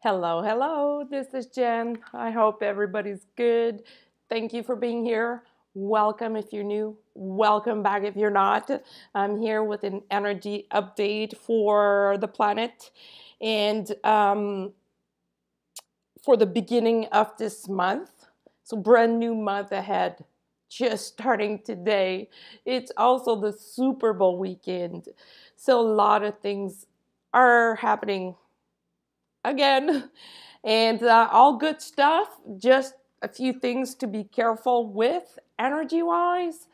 Hello, hello. This is Jen. I hope everybody's good. Thank you for being here. Welcome if you're new. Welcome back if you're not. I'm here with an energy update for the planet and for the beginning of this month. So, brand new month ahead, just starting today. It's also the Super Bowl weekend. So, a lot of things are happening again. And all good stuff, just a few things to be careful with energy wise.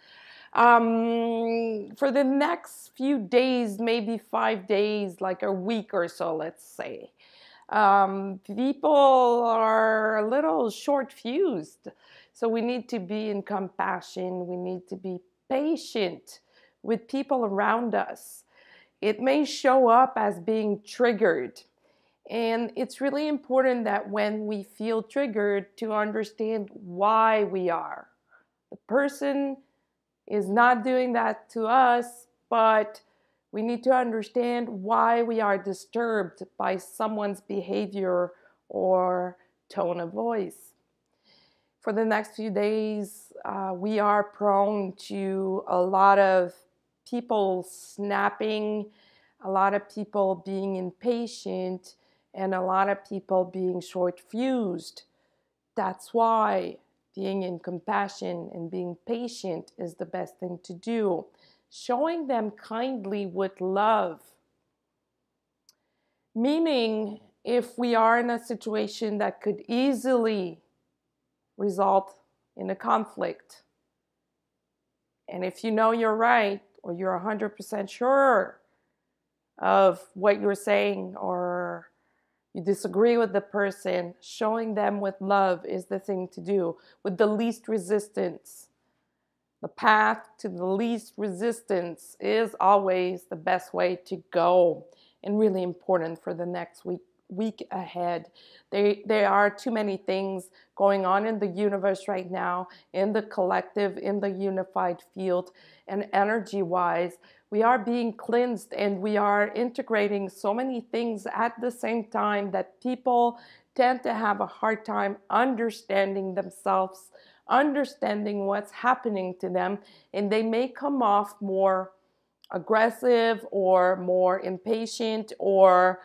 For the next few days, maybe 5 days, like a week or so, let's say, people are a little short fused. So we need to be in compassion, we need to be patient with people around us. It may show up as being triggered, and it's really important that when we feel triggered to understand why we are. The person is not doing that to us, but we need to understand why we are disturbed by someone's behavior or tone of voice. For the next few days, we are prone to a lot of people snapping, a lot of people being impatient, and a lot of people being short fused. That's why being in compassion and being patient is the best thing to do. Showing them kindly with love. Meaning, if we are in a situation that could easily result in a conflict, and if you know you're right or you're 100% sure of what you're saying or you disagree with the person, showing them with love is the thing to do, with the least resistance. The path to the least resistance is always the best way to go, and really important for the next week ahead. There are too many things going on in the universe right now, in the collective, in the unified field, and energy-wise. We are being cleansed and we are integrating so many things at the same time that people tend to have a hard time understanding themselves, understanding what's happening to them, and they may come off more aggressive or more impatient, or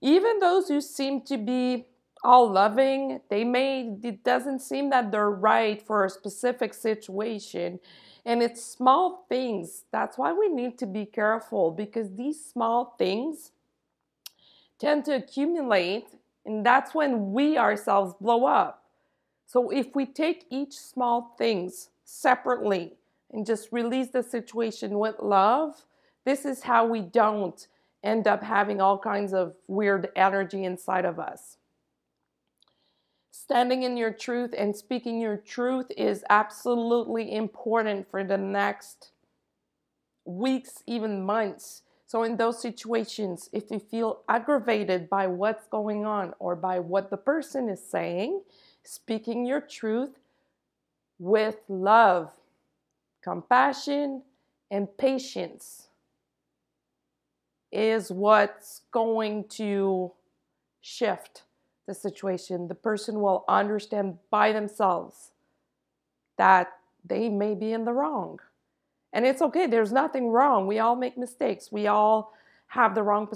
even those who seem to be all loving, it doesn't seem that they're right for a specific situation. And it's small things. That's why we need to be careful, because these small things tend to accumulate, and that's when we ourselves blow up. So if we take each small things separately and just release the situation with love, this is how we don't end up having all kinds of weird energy inside of us. Standing in your truth and speaking your truth is absolutely important for the next weeks, even months. So in those situations, if you feel aggravated by what's going on or by what the person is saying, speaking your truth with love, compassion, and patience is what's going to shift the situation. The person will understand by themselves that they may be in the wrong. And it's okay, there's nothing wrong. We all make mistakes. We all have the wrong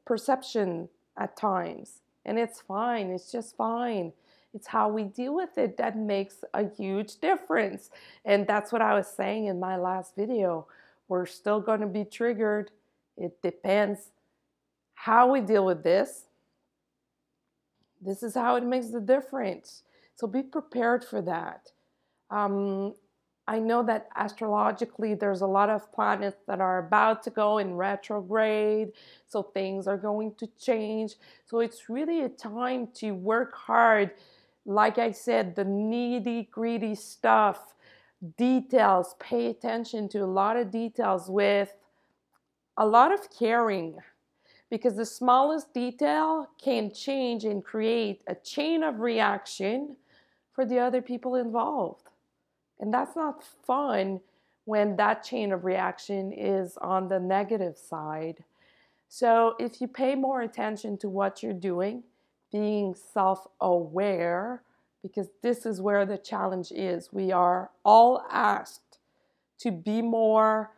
perception at times. And it's fine, it's just fine. It's how we deal with it that makes a huge difference. And that's what I was saying in my last video. We're still going to be triggered. It depends how we deal with this. This is how it makes the difference. So be prepared for that. I know that astrologically there's a lot of planets that are about to go in retrograde, so things are going to change. So it's really a time to work hard. Like I said, the nitty-gritty stuff, details, pay attention to a lot of details with a lot of caring, because the smallest detail can change and create a chain of reaction for the other people involved. And that's not fun when that chain of reaction is on the negative side. So if you pay more attention to what you're doing, being self-aware, because this is where the challenge is. We are all asked to be more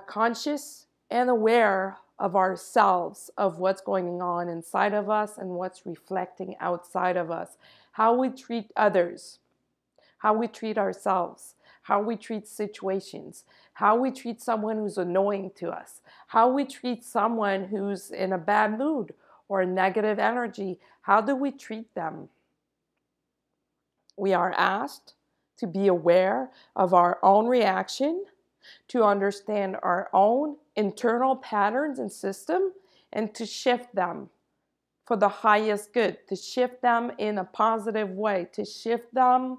conscious and aware of ourselves, of what's going on inside of us and what's reflecting outside of us. How we treat others, how we treat ourselves, how we treat situations, how we treat someone who's annoying to us, how we treat someone who's in a bad mood or a negative energy. How do we treat them? We are asked to be aware of our own reaction, to understand our own internal patterns and system, and to shift them for the highest good, to shift them in a positive way, to shift them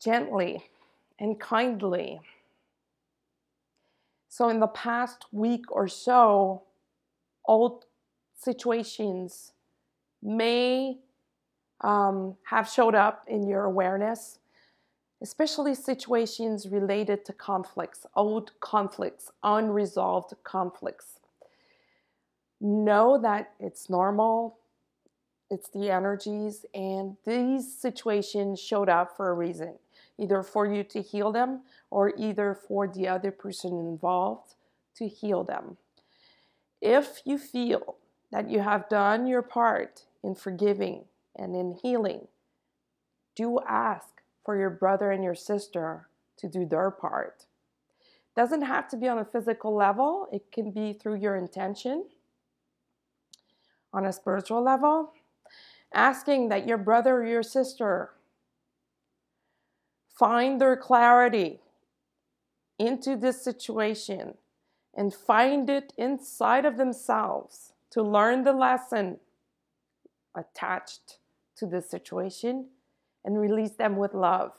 gently and kindly. So in the past week or so, old situations may have showed up in your awareness, especially situations related to conflicts, old conflicts, unresolved conflicts. Know that it's normal, it's the energies, and these situations showed up for a reason, either for you to heal them or either for the other person involved to heal them. If you feel that you have done your part in forgiving and in healing, do ask for your brother and your sister to do their part. It doesn't have to be on a physical level. It can be through your intention. On a spiritual level, asking that your brother or your sister find their clarity into this situation and find it inside of themselves to learn the lesson attached to this situation and release them with love.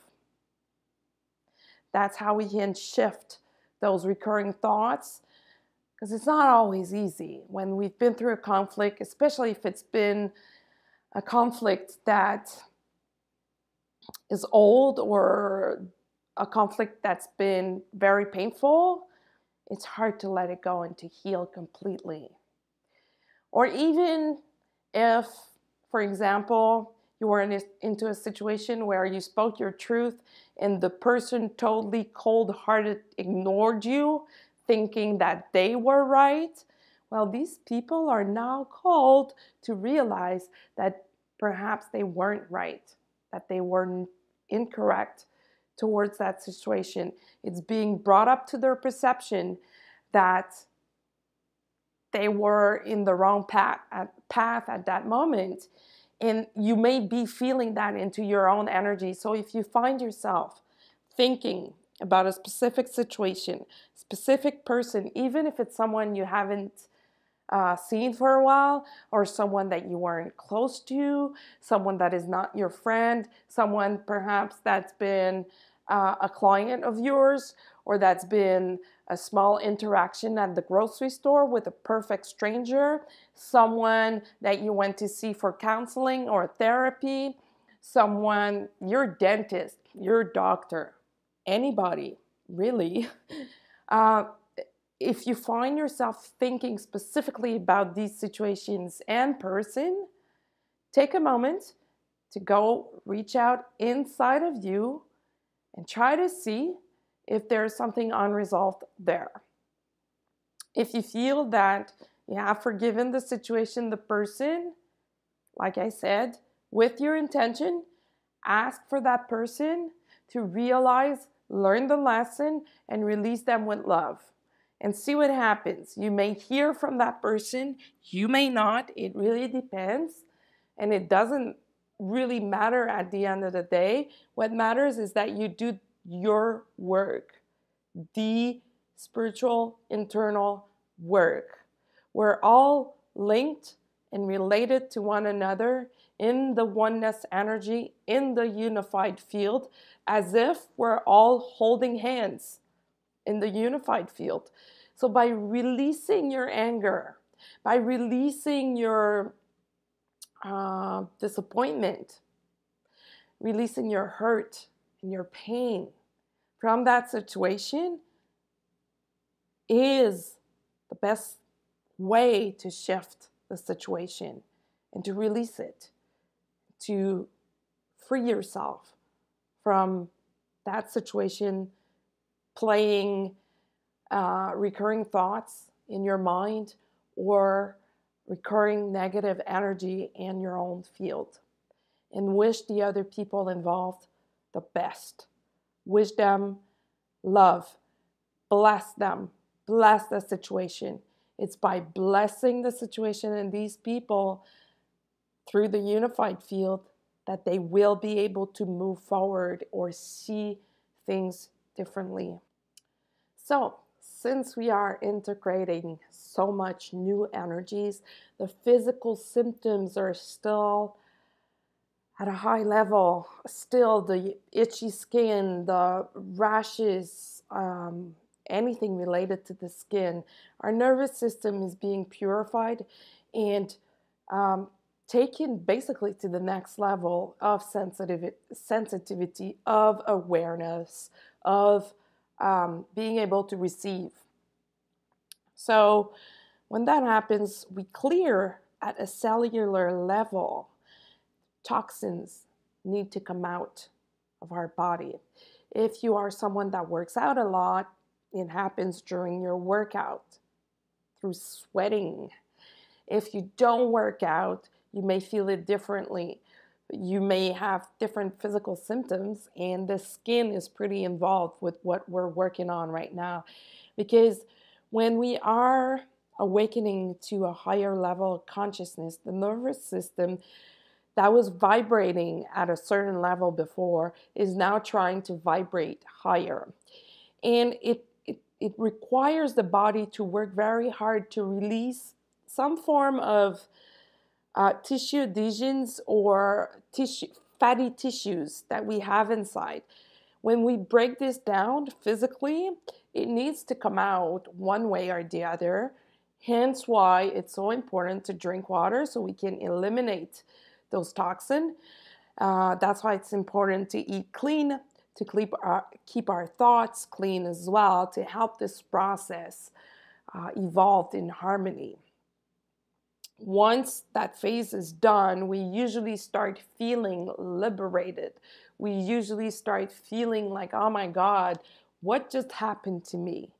That's how we can shift those recurring thoughts, because it's not always easy when we've been through a conflict, especially if it's been a conflict that is old or a conflict that's been very painful. It's hard to let it go and to heal completely. Or even if, for example, you were into a situation where you spoke your truth and the person totally cold-hearted ignored you, thinking that they were right. Well, these people are now called to realize that perhaps they weren't right, that they were incorrect towards that situation. It's being brought up to their perception that they were in the wrong path at that moment. And you may be feeling that into your own energy. So if you find yourself thinking about a specific situation, specific person, even if it's someone you haven't seen for a while, or someone that you weren't close to, someone that is not your friend, someone perhaps that's been a client of yours, or that's been a small interaction at the grocery store with a perfect stranger, someone that you went to see for counseling or therapy, someone, your dentist, your doctor, anybody, really. If you find yourself thinking specifically about these situations and person, take a moment to go reach out inside of you and try to see if there's something unresolved there. If you feel that you have forgiven the situation, the person, like I said, with your intention, ask for that person to realize, learn the lesson, and release them with love. And see what happens. You may hear from that person, you may not. It really depends. And it doesn't really matter at the end of the day. What matters is that you do your work, the spiritual internal work. We're all linked and related to one another in the oneness energy, in the unified field, as if we're all holding hands in the unified field. So by releasing your anger, by releasing your disappointment, releasing your hurt and your pain from that situation is the best way to shift the situation and to release it, to free yourself from that situation playing recurring thoughts in your mind or recurring negative energy in your own field. And wish the other people involved the best. Wish them love. Bless them. Bless the situation. It's by blessing the situation and these people through the unified field that they will be able to move forward or see things differently. So, since we are integrating so much new energies, the physical symptoms are still at a high level. Still, the itchy skin, the rashes, anything related to the skin. Our nervous system is being purified and taken basically to the next level of sensitivity, of awareness, of being able to receive. So when that happens, we clear at a cellular level. Toxins need to come out of our body. If you are someone that works out a lot, it happens during your workout through sweating. If you don't work out, you may feel it differently. You may have different physical symptoms, and the skin is pretty involved with what we're working on right now. Because when we are awakening to a higher level of consciousness, the nervous system that was vibrating at a certain level before is now trying to vibrate higher. And it requires the body to work very hard to release some form of tissue adhesions or fatty tissues that we have inside. When we break this down physically, it needs to come out one way or the other. Hence why it's so important to drink water so we can eliminate those toxins. That's why it's important to eat clean, to keep our thoughts clean as well, to help this process evolve in harmony. Once that phase is done, we usually start feeling liberated. We usually start feeling like, oh my God, what just happened to me?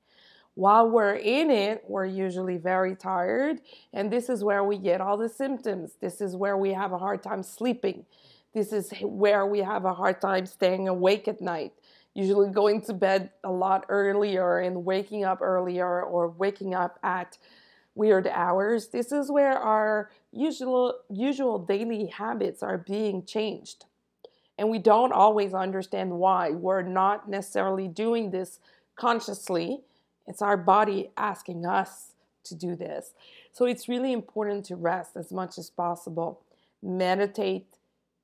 While we're in it, we're usually very tired, and this is where we get all the symptoms. This is where we have a hard time sleeping. This is where we have a hard time staying awake at night, usually going to bed a lot earlier and waking up earlier or waking up at weird hours. This is where our usual daily habits are being changed. And we don't always understand why. We're not necessarily doing this consciously. It's our body asking us to do this. So it's really important to rest as much as possible. Meditate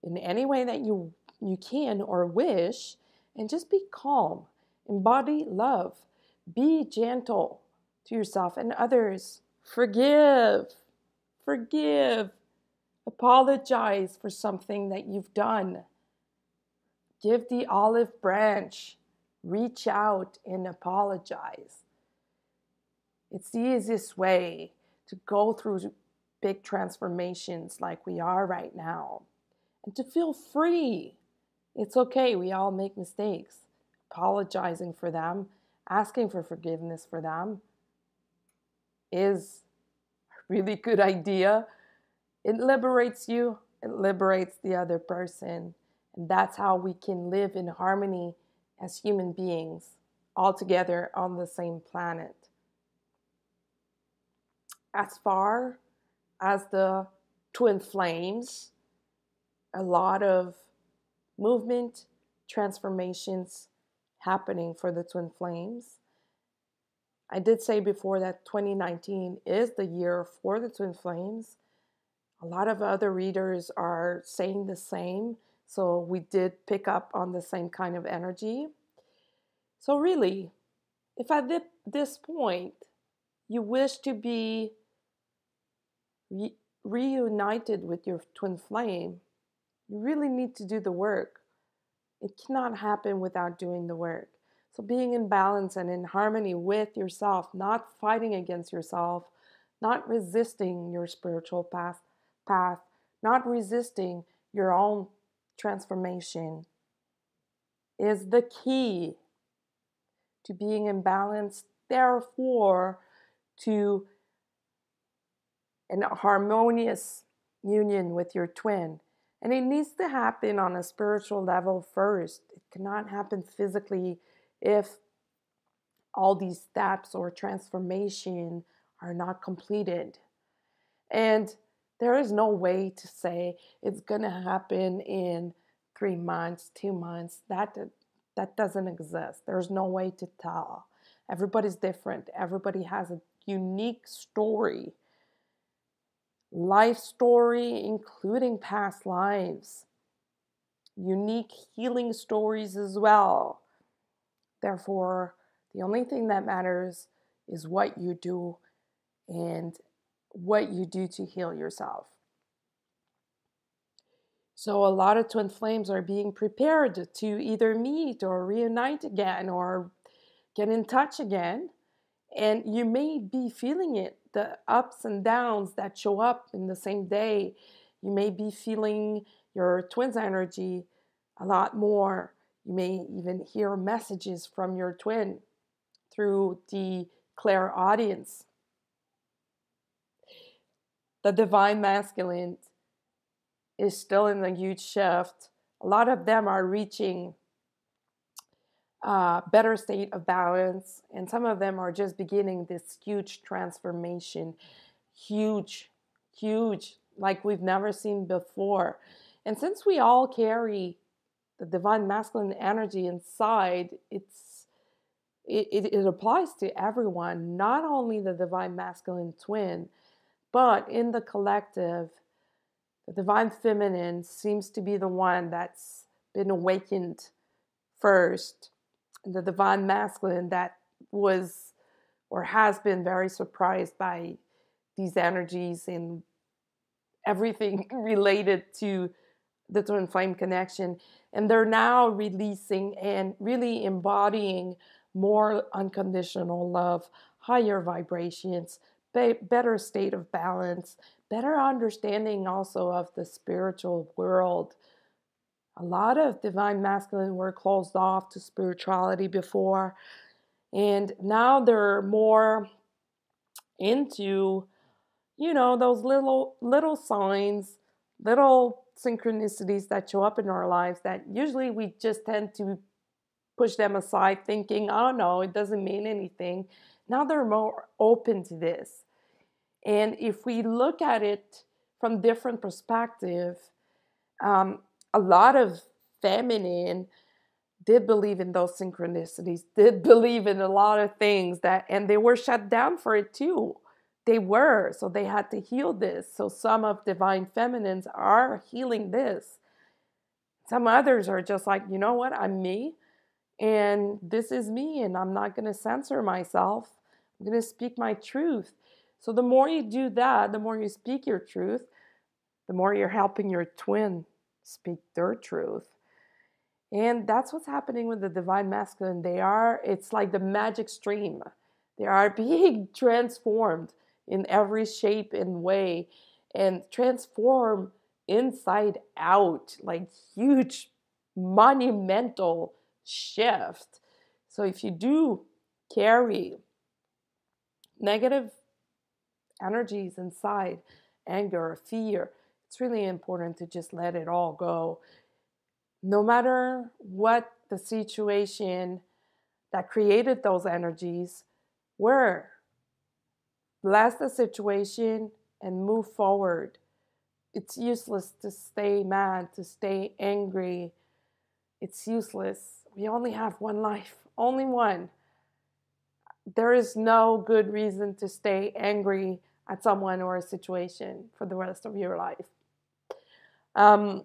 in any way that you can or wish, and just be calm. Embody love. Be gentle to yourself and others. Forgive. Apologize for something that you've done. Give the olive branch. Reach out and apologize. It's the easiest way to go through big transformations like we are right now. And to feel free. It's okay, we all make mistakes. Apologizing for them, asking for forgiveness for them is a really good idea. It liberates you, it liberates the other person. And that's how we can live in harmony as human beings, all together on the same planet. As far as the twin flames, a lot of movement, transformations happening for the twin flames. I did say before that 2019 is the year for the twin flames. A lot of other readers are saying the same, so we did pick up on the same kind of energy. So really, if at this point you wish to be reunited with your twin flame, you really need to do the work. It cannot happen without doing the work. So being in balance and in harmony with yourself, not fighting against yourself, not resisting your spiritual path, not resisting your own transformation is the key to being in balance, therefore, to an harmonious union with your twin. And it needs to happen on a spiritual level first. It cannot happen physically if all these steps or transformation are not completed. And there is no way to say it's going to happen in 3 months, 2 months. That doesn't exist. There's no way to tell. Everybody's different. Everybody has a unique story, life story, including past lives, unique healing stories as well. Therefore, the only thing that matters is what you do and what you do to heal yourself. So a lot of twin flames are being prepared to either meet or reunite again or get in touch again. And you may be feeling it, the ups and downs that show up in the same day. You may be feeling your twin's energy a lot more. You may even hear messages from your twin through the clairaudience. The divine masculine is still in a huge shift. A lot of them are reaching a better state of balance, and some of them are just beginning this huge transformation. Huge, huge, like we've never seen before. And since we all carry the divine masculine energy inside, it applies to everyone, not only the divine masculine twin, but in the collective. The divine feminine seems to be the one that's been awakened first. And the divine masculine that was or has been very surprised by these energies and everything related to the twin flame connection. And they're now releasing and really embodying more unconditional love, higher vibrations, better state of balance, better understanding also of the spiritual world. A lot of divine masculine were closed off to spirituality before, and now they're more into, those little signs, little synchronicities that show up in our lives that usually we just tend to push them aside thinking, oh no, it doesn't mean anything. Now they're more open to this. And if we look at it from different perspective, a lot of feminine did believe in those synchronicities, did believe in a lot of things and they were shut down for it too. They were, so they had to heal this. So some of divine feminines are healing this. Some others are just like, you know what, I'm me, and this is me, and I'm not going to censor myself. I'm going to speak my truth. So the more you do that, the more you speak your truth, the more you're helping your twin speak their truth. And that's what's happening with the divine masculine. It's like the magic stream. They are being transformed in every shape and way, and transform inside out, like huge, monumental shift. So if you do carry negative energies inside, anger, fear, it's really important to just let it all go. No matter what the situation that created those energies were, bless the situation and move forward. It's useless to stay mad, to stay angry. It's useless. We only have one life, only one. There is no good reason to stay angry at someone or a situation for the rest of your life. The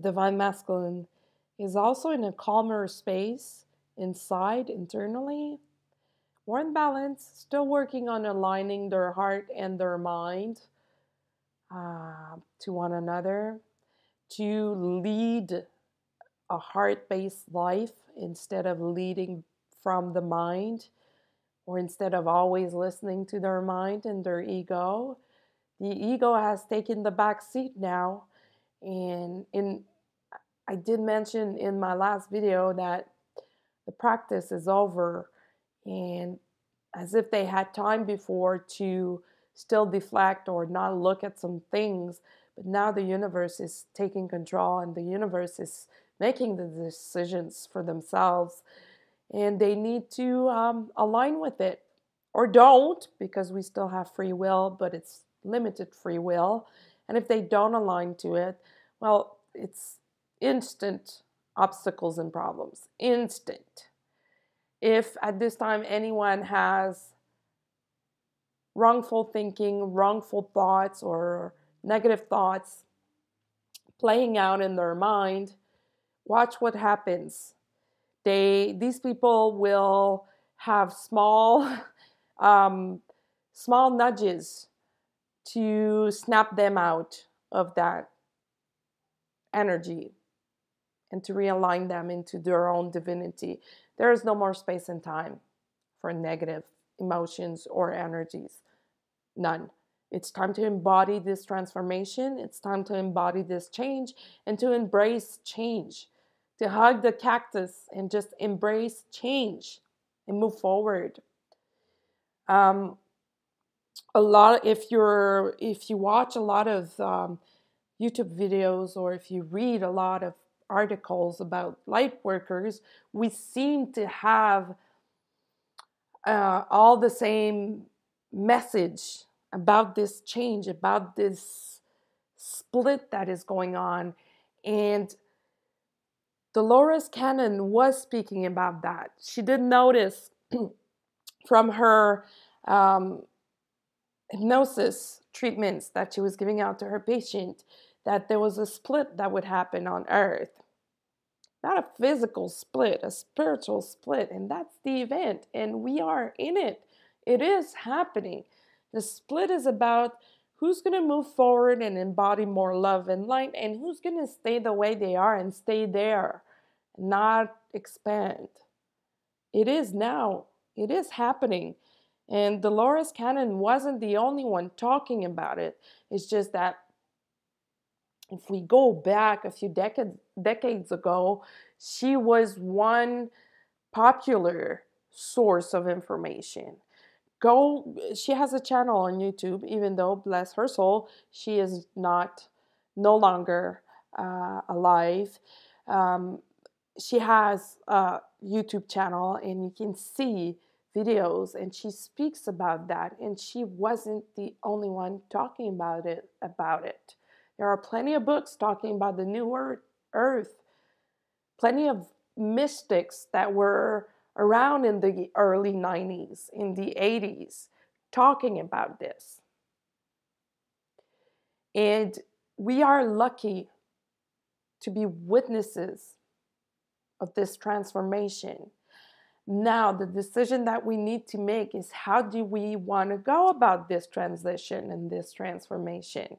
divine masculine is also in a calmer space inside, internally, more in balance, still working on aligning their heart and their mind to one another, to lead a heart-based life instead of leading from the mind, or instead of always listening to their mind and their ego, the ego has taken the back seat now. And I did mention in my last video that the practice is over, and as if they had time before to still deflect or not look at some things, but now the universe is taking control and the universe is making the decisions for themselves, and they need to align with it, or don't, because we still have free will, but it's limited free will. And if they don't align to it, well, it's instant obstacles and problems. Instant. If at this time anyone has wrongful thinking, wrongful thoughts, or negative thoughts playing out in their mind, watch what happens. These people will have small nudges to snap them out of that energy and to realign them into their own divinity. There is no more space and time for negative emotions or energies. None. It's time to embody this transformation. It's time to embody this change and to embrace change. To hug the cactus and just embrace change and move forward. If you watch a lot of YouTube videos, or if you read a lot of articles about light workers, we seem to have all the same message about this change, about this split that is going on. And Dolores Cannon was speaking about that. She did notice from her hypnosis treatments that she was giving out to her patient that there was a split that would happen on Earth. Not a physical split, a spiritual split, and that's the event, and we are in it. It is happening. The split is about who's going to move forward and embody more love and light, and who's going to stay the way they are and stay there, not expand. It is now. It is happening. And Dolores Cannon wasn't the only one talking about it. It's just that if we go back a few decades ago, she was one popular source of information. She has a channel on YouTube, even though, bless her soul, she is no longer alive. She has a YouTube channel, and you can see videos, and she speaks about that, and she wasn't the only one talking about it. There are plenty of books talking about the new earth, plenty of mystics that were around in the early 90s, in the 80s, talking about this. And we are lucky to be witnesses of this transformation. Now, the decision that we need to make is, how do we want to go about this transition and this transformation?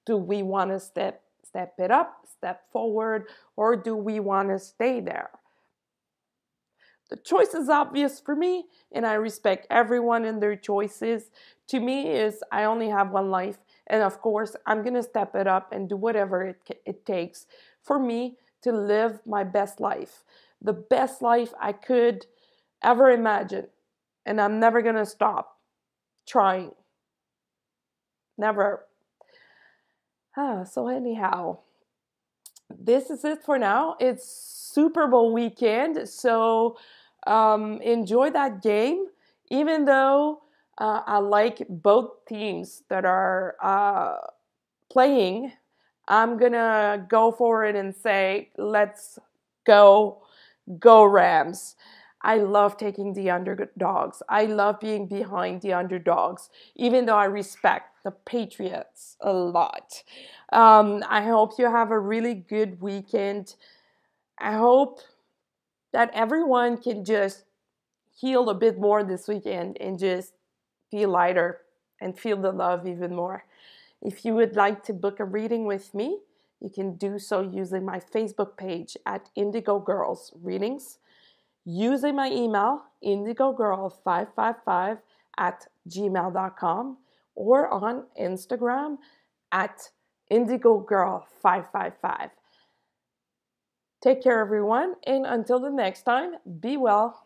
Do we want to step it up, step forward, or do we want to stay there? The choice is obvious for me, and I respect everyone and their choices. To me, is I only have one life, and of course, I'm going to step it up and do whatever it takes for me to live my best life, the best life I could ever imagine, and I'm never going to stop trying. Never. So anyhow, this is it for now. It's Super Bowl weekend, so enjoy that game. Even though I like both teams that are playing, I'm gonna go for it and say, let's go Rams. I love taking the underdogs. I love being behind the underdogs, even though I respect the Patriots a lot. I hope you have a really good weekend. I hope that everyone can just heal a bit more this weekend and just feel lighter and feel the love even more. If you would like to book a reading with me, you can do so using my Facebook page at Indigo Girls Readings. using my email, indigogirl555@gmail.com, or on Instagram at indigogirl555. Take care, everyone, and until the next time, be well.